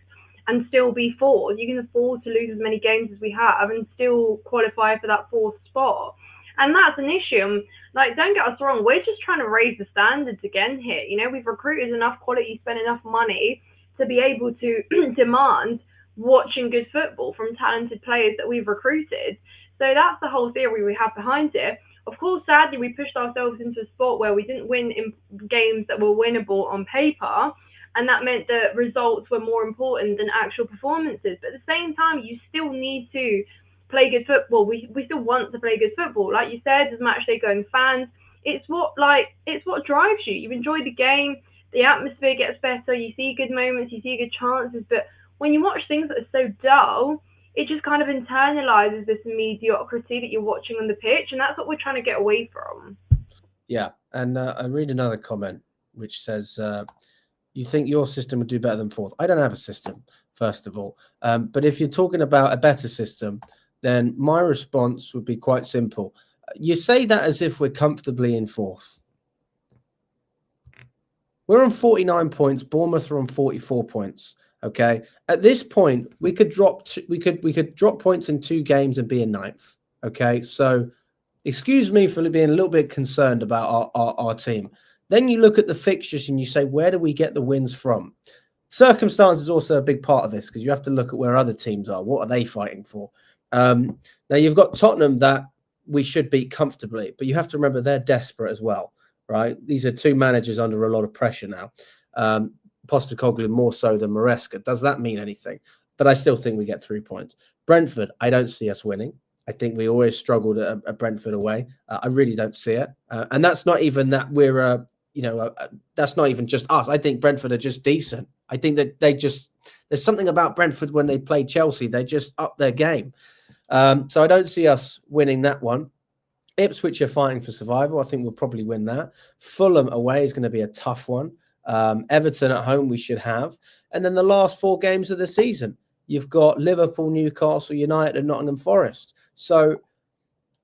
and still be fourth. You can afford to lose as many games as we have and still qualify for that 4th spot. And that's an issue. Like, don't get us wrong, we're just trying to raise the standards again here. You know, we've recruited enough quality, spent enough money to be able to demand watching good football from talented players that we've recruited. So that's the whole theory we have behind it. Of course, sadly, we pushed ourselves into a spot where we didn't win in games that were winnable on paper, and that meant that results were more important than actual performances. But at the same time, you still need to play good football. We still want to play good football. Like you said, as matchday going fans, it's what drives you. You enjoy the game, the atmosphere gets better, you see good moments, you see good chances. But when you watch things that are so dull, it just kind of internalizes this mediocrity that you're watching on the pitch, and that's what we're trying to get away from. Yeah, and I read another comment which says, you think your system would do better than 4th. I don't have a system, first of all. But if you're talking about a better system, then my response would be quite simple. You say that as if we're comfortably in 4th. We're on 49 points. Bournemouth are on 44 points. Okay. At this point, we could drop points in 2 games and be in 9th. Okay. So excuse me for being a little bit concerned about our team. Then you look at the fixtures and you say, where do we get the wins from? Circumstance is also a big part of this, because you have to look at where other teams are. What are they fighting for? Now you've got Tottenham that we should beat comfortably, but you have to remember they're desperate as well, right? These are 2 managers under a lot of pressure now. Postecoglou more so than Maresca. Does that mean anything? But I still think we get 3 points. Brentford, I don't see us winning. I think we always struggled at Brentford away. I really don't see it. And that's not even that we're, that's not even just us. I think Brentford are just decent. I think that there's something about Brentford when they play Chelsea. They just up their game. So I don't see us winning that one. Ipswich are fighting for survival. I think we'll probably win that. Fulham away is going to be a tough one. Everton at home we should have. And then the last 4 games of the season, you've got Liverpool, Newcastle United and Nottingham Forest. So,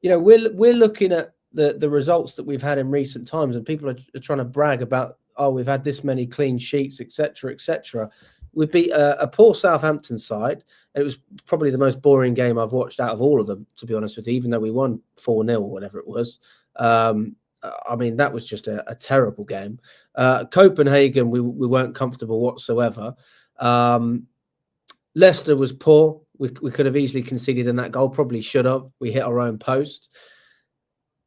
we're looking at the results that we've had in recent times, and people are trying to brag about, we've had this many clean sheets, etc., etc. We beat a poor Southampton side. It was probably the most boring game I've watched out of all of them, to be honest with you, even though we won 4-0 or whatever it was. I mean, that was just a terrible game. Copenhagen, we weren't comfortable whatsoever. Leicester was poor. We could have easily conceded in that goal, probably should have. We hit our own post.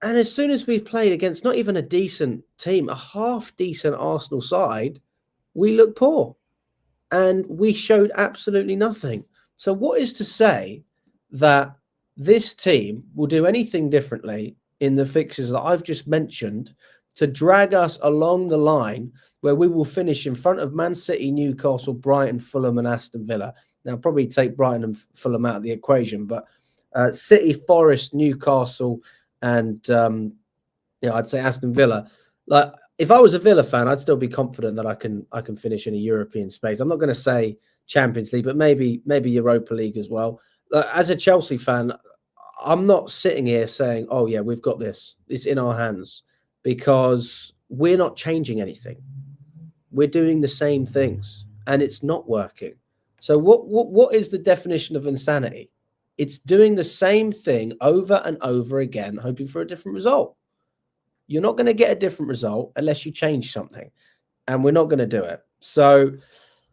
And as soon as we played against not even a decent team, a half-decent Arsenal side, we looked poor. And we showed absolutely nothing. So what is to say that this team will do anything differently in the fixtures that I've just mentioned to drag us along the line where we will finish in front of Man City, Newcastle, Brighton, Fulham and Aston Villa? Now, probably take Brighton and Fulham out of the equation, but City, Forest, Newcastle and, I'd say Aston Villa. Like, if I was a Villa fan, I'd still be confident that I can finish in a European space. I'm not going to say Champions League, but maybe Europa League as well. As a Chelsea fan, I'm not sitting here saying, oh, yeah, we've got this. It's in our hands, because we're not changing anything. We're doing the same things and it's not working. So what is the definition of insanity? It's doing the same thing over and over again, hoping for a different result. You're not going to get a different result unless you change something, and we're not going to do it. So,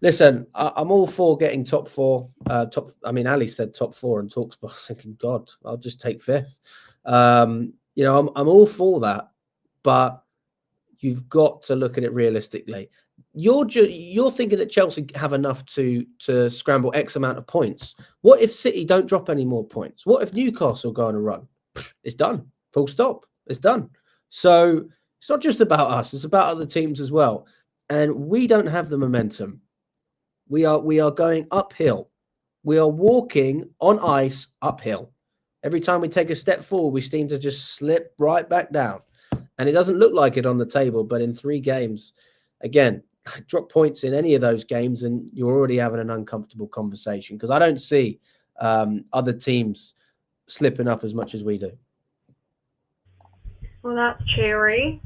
listen, I'm all for getting top 4. Ali said top 4 and talks, but I was thinking, God, I'll just take 5th. I'm all for that, but you've got to look at it realistically. You're thinking that Chelsea have enough to scramble X amount of points. What if City don't drop any more points? What if Newcastle go on a run? It's done. Full stop. It's done. So it's not just about us. It's about other teams as well. and we don't have the momentum. We are going uphill. We are walking on ice uphill. Every time we take a step forward, we seem to just slip right back down. And it doesn't look like it on the table, but in 3 games, again, drop points in any of those games and you're already having an uncomfortable conversation, because I don't see other teams slipping up as much as we do. Well, that's cheery.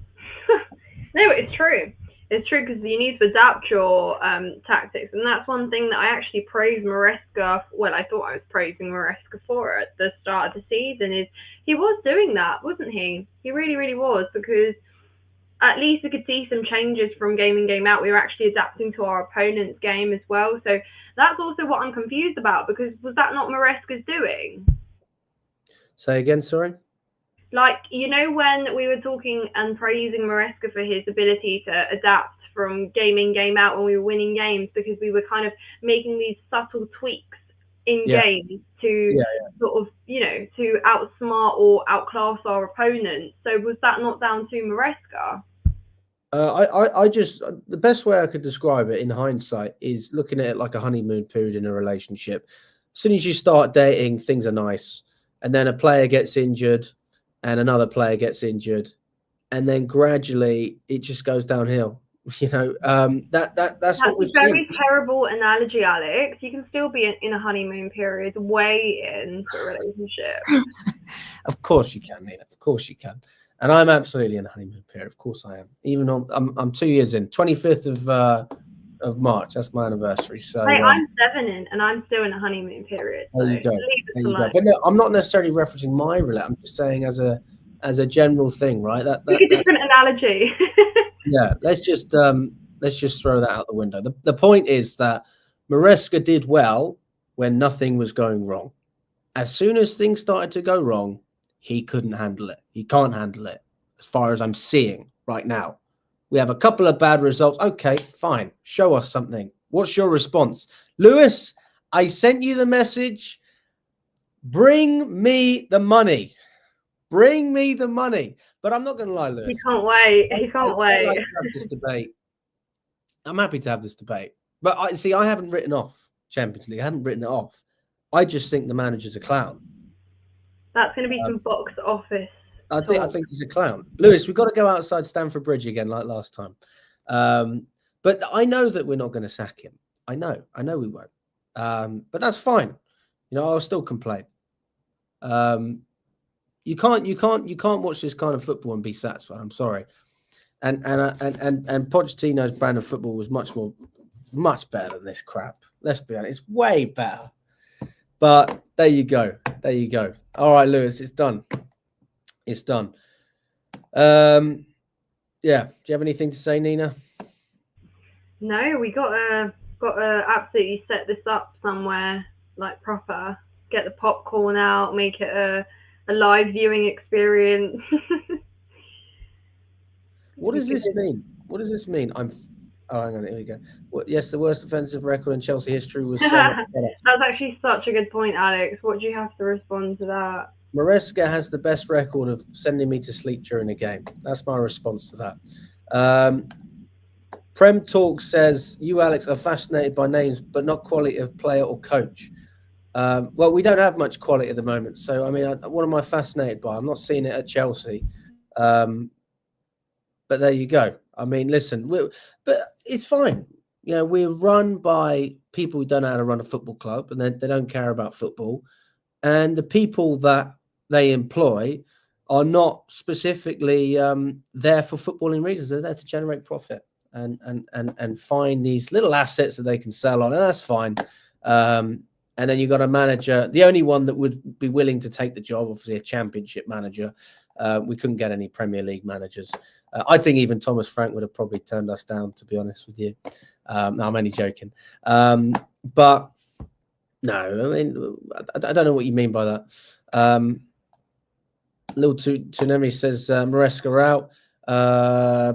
No, it's true. It's true, because you need to adapt your tactics, and that's one thing that I actually praised Maresca. Well, I thought I was praising Maresca for at the start of the season. Is he was doing that, wasn't he? He really, really was, because at least we could see some changes from game in, game out. We were actually adapting to our opponent's game as well. So that's also what I'm confused about, because was that not Maresca's doing? Say again, sorry? Like, you know, when we were talking and praising Maresca for his ability to adapt from game in, game out when we were winning games, because we were kind of making these subtle tweaks in game to sort of, you know, to outsmart or outclass our opponents. So was that not down to Maresca? I just, the best way I could describe it in hindsight is looking at it like a honeymoon period in a relationship. As soon as you start dating, things are nice. And then a player gets injured and another player gets injured. And then gradually it just goes downhill. You know, that's what we've seen. That's a very terrible analogy, Alex. You can still be in a honeymoon period way into a relationship. Of course you can, Nina. Of course you can. And I'm absolutely in a honeymoon period. Of course I am. Even though I'm 2 years in. 25th of March. That's my anniversary. So hey, I'm 7 in, and I'm still in a honeymoon period. There you go. There you go. But no, I'm not necessarily referencing my relationship. I'm just saying as a general thing, right? That's a different analogy. Yeah, let's just throw that out the window. The point is that Maresca did well when nothing was going wrong. As soon as things started to go wrong, he couldn't handle it. He can't handle it, as far as I'm seeing right now. We have a couple of bad results. Okay, fine. Show us something. What's your response? Lewis, I sent you the message. Bring me the money. Bring me the money. But I'm not going to lie, Lewis. He can't wait. He can't wait. I'd like to have this debate. I'm happy to have this debate. But I haven't written off Champions League. I haven't written it off. I just think the manager's a clown. That's going to be some box office. I think he's a clown. Lewis, we've got to go outside Stamford Bridge again like last time. But I know that we're not going to sack him. I know we won't. But that's fine. You know, I'll still complain. You can't watch this kind of football and be satisfied. I'm sorry. And Pochettino's brand of football was much better than this crap. Let's be honest, it's way better. But there you go. There you go. All right, Lewis, it's done. It's done. Yeah. Do you have anything to say, Nina? No, we got to absolutely set this up somewhere, like proper. Get the popcorn out, make it a live viewing experience. What does this mean? What does this mean? Hang on, here we go. Yes, the worst offensive record in Chelsea history was so much better. That's actually such a good point, Alex. What do you have to respond to that? Maresca has the best record of sending me to sleep during a game. That's my response to that. Prem Talk says, you, Alex, are fascinated by names, but not quality of player or coach. Well, we don't have much quality at the moment. So, I mean, what am I fascinated by? I'm not seeing it at Chelsea. But there you go. I mean, listen, but it's fine. You know, we're run by people who don't know how to run a football club, and they don't care about football. And the people that they employ are not specifically there for footballing reasons. They're there to generate profit and find these little assets that they can sell on, and that's fine. And then you've got a manager, the only one that would be willing to take the job, obviously a championship manager. We couldn't get any Premier League managers. I think even Thomas Frank would have probably turned us down, to be honest with you. No, I'm only joking. But no, I mean, I don't know what you mean by that. Lil Tsunemi says Maresca out. Are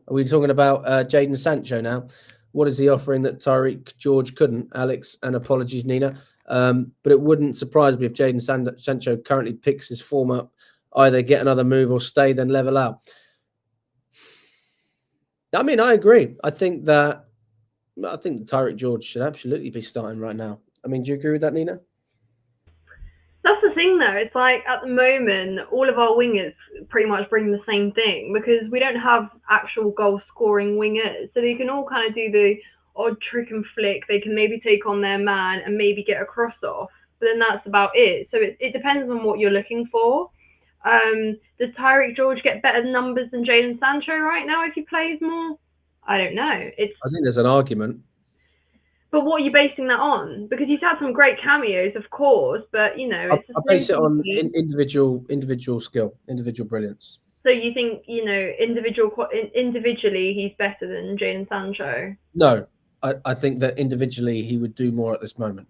we talking about Jadon Sancho now? What is he offering that Tyreek George couldn't? Alex, and apologies, Nina. But it wouldn't surprise me if Jadon Sancho currently picks his form up, either get another move or stay, then level out. I mean, I agree. I think Tyreek George should absolutely be starting right now. I mean, do you agree with that, Nina? That's the thing, though. It's like at the moment, all of our wingers pretty much bring the same thing because we don't have actual goal-scoring wingers. So they can all kind of do the odd trick and flick. They can maybe take on their man and maybe get a cross off, but then that's about it. So it depends on what you're looking for. Does Tyreek George get better numbers than Jadon Sancho right now if he plays more? I don't know. I think there's an argument. But what are you basing that on? Because he's had some great cameos, of course, but it's I base it on individual skill, individual brilliance. So you think individually he's better than Jadon Sancho? No, I think that individually he would do more at this moment.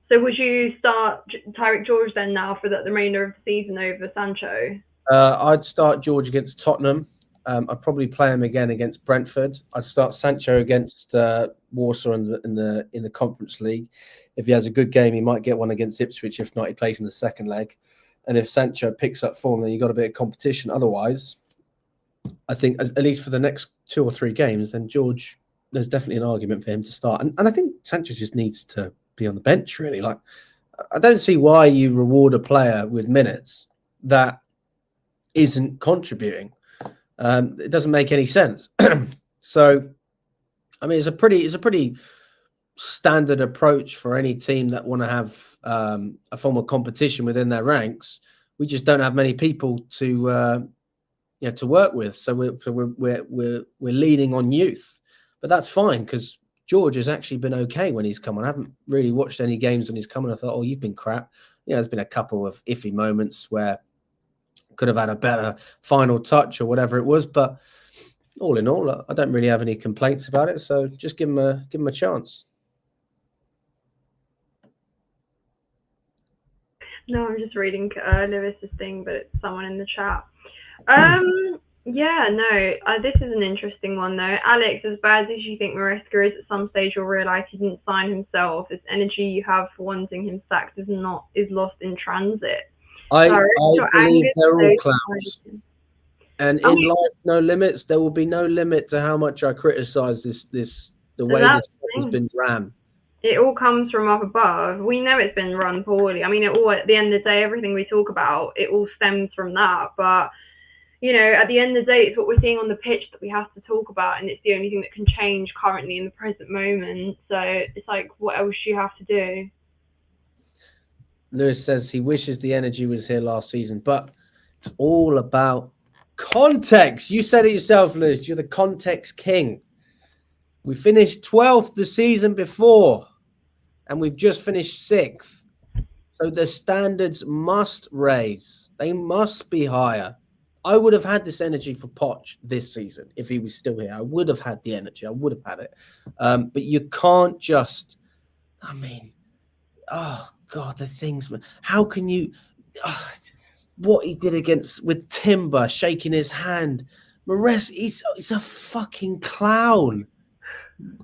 So would you start Tyreek George then now for the remainder of the season over Sancho? I'd start George against Tottenham. I'd probably play him again against Brentford. I'd start Sancho against Warsaw in the Conference League. If he has a good game, he might get one against Ipswich. If not, he plays in the second leg. And if Sancho picks up form, then you've got a bit of competition. Otherwise, I think at least for the next 2 or 3 games, then George, there's definitely an argument for him to start. And I think Sancho just needs to be on the bench, really. Like, I don't see why you reward a player with minutes that isn't contributing. It doesn't make any sense. So, I mean, it's a pretty standard approach for any team that want to have a form of competition within their ranks. We just don't have many people to work with, so we're leaning on youth, but that's fine because George has actually been okay when he's come on. I haven't really watched any games when he's come on. I thought, oh, you've been crap. There's been a couple of iffy moments where could have had a better final touch or whatever it was, but all in all, I don't really have any complaints about it. So just give him a chance. No, I'm just reading Lewis's thing, but it's someone in the chat. This is an interesting one though. Alex, as bad as you think Maresca is, at some stage you'll realise he didn't sign himself. This energy you have for wanting him sacked is lost in transit. I believe they're all clowns. And in life, no limits. There will be no limit to how much I criticise the way this has been ran. It all comes from up above. We know it's been run poorly. I mean, at the end of the day, everything we talk about, it all stems from that. But, at the end of the day, it's what we're seeing on the pitch that we have to talk about. And it's the only thing that can change currently in the present moment. So it's like, what else do you have to do? Lewis says he wishes the energy was here last season, but it's all about context. You said it yourself, Lewis. You're the context king. We finished 12th the season before, and we've just finished 6th. So the standards must raise. They must be higher. I would have had this energy for Poch this season if he was still here. I would have had the energy. I would have had it. But you can't just, God, the things. How can you? What he did with Timber shaking his hand, Maresca, he's a fucking clown.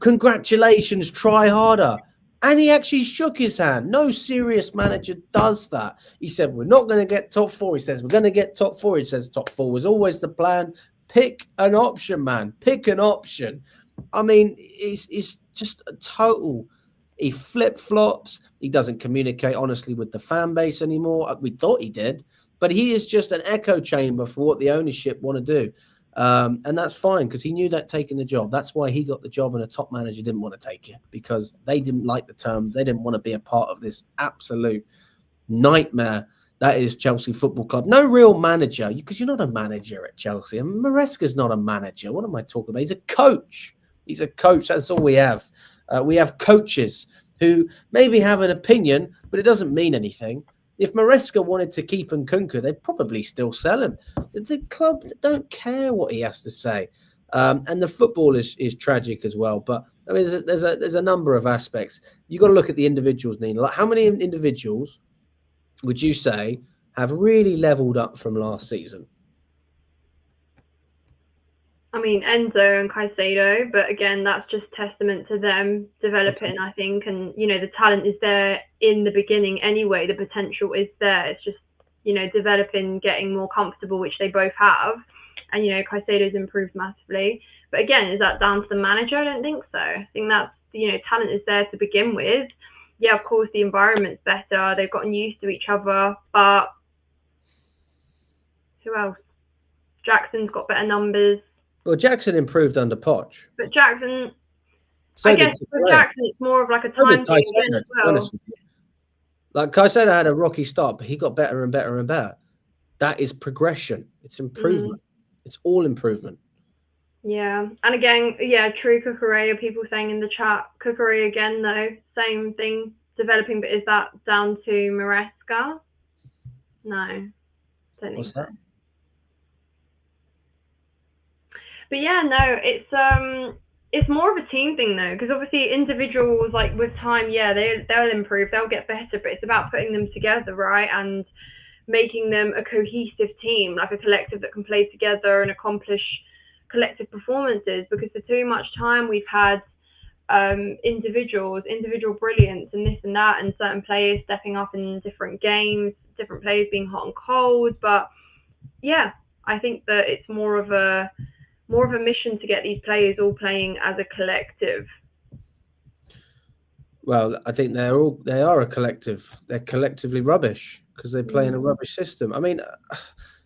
Congratulations, try harder. And he actually shook his hand. No serious manager does that. He said, we're not going to get top 4. He says, we're going to get top 4. He says, top 4 was always the plan. Pick an option, man. Pick an option. I mean, it's just a total. He flip-flops. He doesn't communicate honestly with the fan base anymore. We thought he did. But he is just an echo chamber for what the ownership want to do. And that's fine because he knew that taking the job. That's why he got the job, and a top manager didn't want to take it because they didn't like the terms. They didn't want to be a part of this absolute nightmare that is Chelsea Football Club. No real manager, because you're not a manager at Chelsea. And Maresca's not a manager. What am I talking about? He's a coach. He's a coach. That's all we have. We have coaches who maybe have an opinion, but it doesn't mean anything. If Maresca wanted to keep Nkunku, they'd probably still sell him. The club don't care what he has to say. And the football is tragic as well. But I mean, there's a number of aspects. You've got to look at the individuals, Nina. Like, how many individuals would you say have really leveled up from last season? I mean, Enzo and Caicedo, but again, that's just testament to them developing, I think. And, the talent is there in the beginning anyway. The potential is there. It's just, developing, getting more comfortable, which they both have. and Caicedo's improved massively. But again, is that down to the manager? I don't think so. I think that's talent is there to begin with. Yeah, of course the environment's better. They've gotten used to each other, but who else? Jackson's got better numbers. Well, Jackson improved under Poch. But Jackson, So I did guess with Jackson, it's more of like a time thing again as well. Like Caicedo had a rocky start, but he got better and better and better. That is progression. It's improvement. It's all improvement. Yeah. And again, yeah, true Cucurella, people saying in the chat, Cucurella again though, same thing, developing, but is that down to Maresca? No. Don't think so. But yeah, no, it's more of a team thing though, because obviously individuals, like with time, yeah, they'll improve, they'll get better, but it's about putting them together, right, and making them a cohesive team, like a collective that can play together and accomplish collective performances. Because for too much time we've had individual brilliance and this and that, and certain players stepping up in different games, different players being hot and cold. But yeah, I think that it's more of a mission to get these players all playing as a collective. Well, I think they are a collective. They're collectively rubbish because they play in a rubbish system. I mean,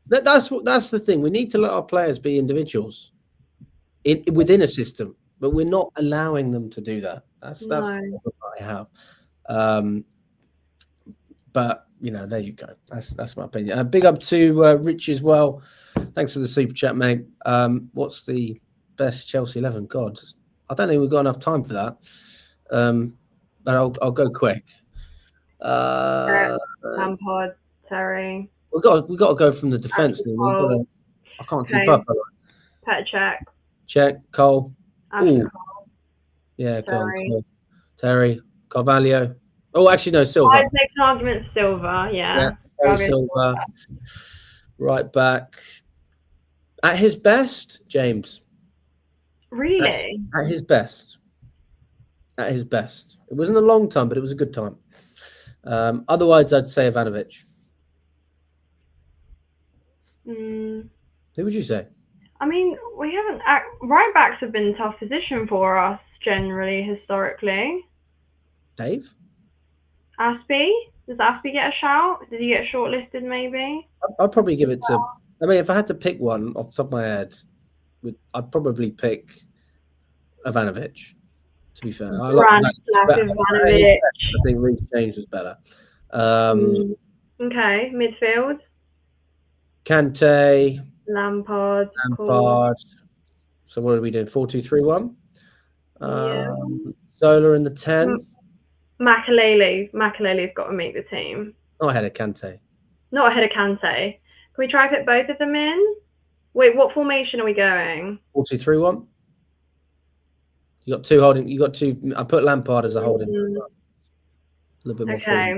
that's the thing. We need to let our players be individuals within a system, but we're not allowing them to do that. That's the problem I have. But there you go. That's my opinion. Big up to Rich as well. Thanks for the super chat, mate. What's the best Chelsea 11? God, I don't think we've got enough time for that. But I'll go quick. Lampard, Terry. We've got to go from the defence. I can't keep up. Petr Check. Cole. Cole. Yeah, go on. Terry. Carvalho. Oh, actually, no, Silva. I'd make an argument for Silva, yeah. Terry Silva. Right back. At his best, James. Really? At his best. At his best. It wasn't a long time, but it was a good time. Otherwise, I'd say Ivanovic. Who would you say? I mean, we haven't. Right backs have been a tough position for us generally, historically. Dave? Aspie? Does Aspie get a shout? Did he get shortlisted? Maybe. I'd probably give it to. I mean, if I had to pick one off the top of my head, I'd probably pick Ivanovic. To be fair, Rant, Ivanovic. I think Reece James was better. Okay, midfield. Kante. Lampard. So what are we doing? 4-2-3-1. Yeah. Zola in the 10. Makalele's got to make the team. Not ahead of Kante. Not ahead of Kante. Can we try to put both of them in? Wait, what formation are we going? 4-2-3-1. You got two holding. You got two. I put Lampard as a holding. A little bit more. Okay.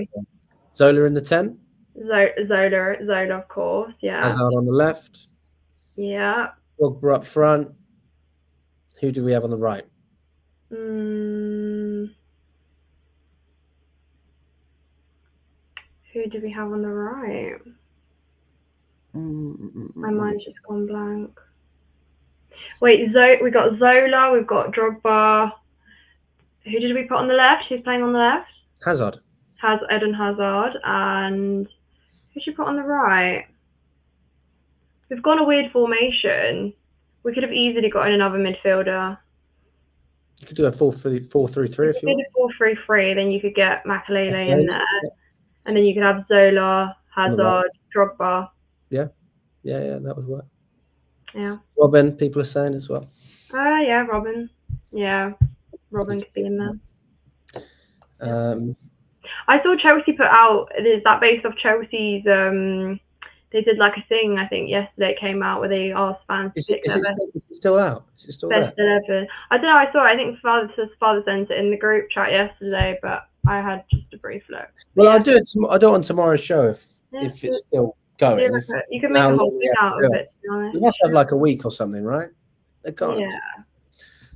Zola in the 10. Zola, of course. Yeah. Hazard on the left. Yeah. Pogba up front. Who do we have on the right? Who do we have on the right? My mind's just gone blank. Wait, we got Zola, we've got Drogba. Who did we put on the left? Who's playing on the left? Hazard. Eden Hazard. And who should we put on the right? We've gone a weird formation. We could have easily gotten another midfielder. You could do a 4-3-3 if you want. If you did a 4-3-3, then you could get Makalele in there. And then you could have Zola, Hazard, Drogba. Yeah, that would work. Yeah. Robin, people are saying as well. Yeah, Robin. Yeah, Robin could be in there. I saw Chelsea put out, is that based off Chelsea's, they did like a thing, I think yesterday it came out where they asked fans to pick their best. Is it still out? Is it still best there? 11. I don't know, I saw it. I think Father sent it in the group chat yesterday, but I had just a brief look. Well, yeah. I'll do it on tomorrow's show if it's still going. You can make a whole thing out of it, to be honest. You must have like a week or something, right? They can't. Yeah.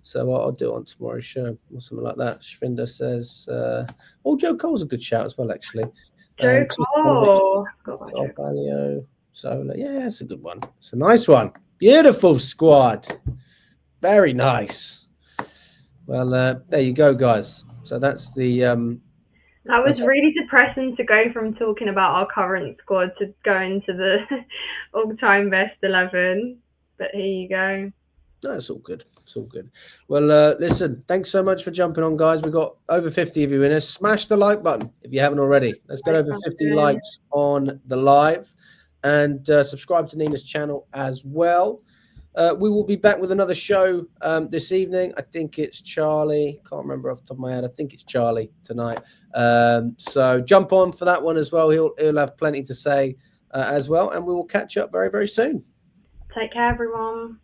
So I'll do it on tomorrow's show or something like that. Shrinda says, Joe Cole's a good shout as well, actually. Joe Cole. Carvalho, Zola. Yeah, it's a good one. It's a nice one. Beautiful squad. Very nice. Well, there you go, guys. So that's the That was really depressing to go from talking about our current squad to going to the all-time best 11. But here you go. No, it's all good. It's all good. Well, listen, thanks so much for jumping on, guys. We've got over 50 of you in us. Smash the like button if you haven't already. Let's get over 50 likes on the live, and subscribe to Nina's channel as well. We will be back with another show this evening. I think it's Charlie. Can't remember off the top of my head. I think it's Charlie tonight. So jump on for that one as well. He'll have plenty to say as well, and we will catch up very, very soon. Take care, everyone.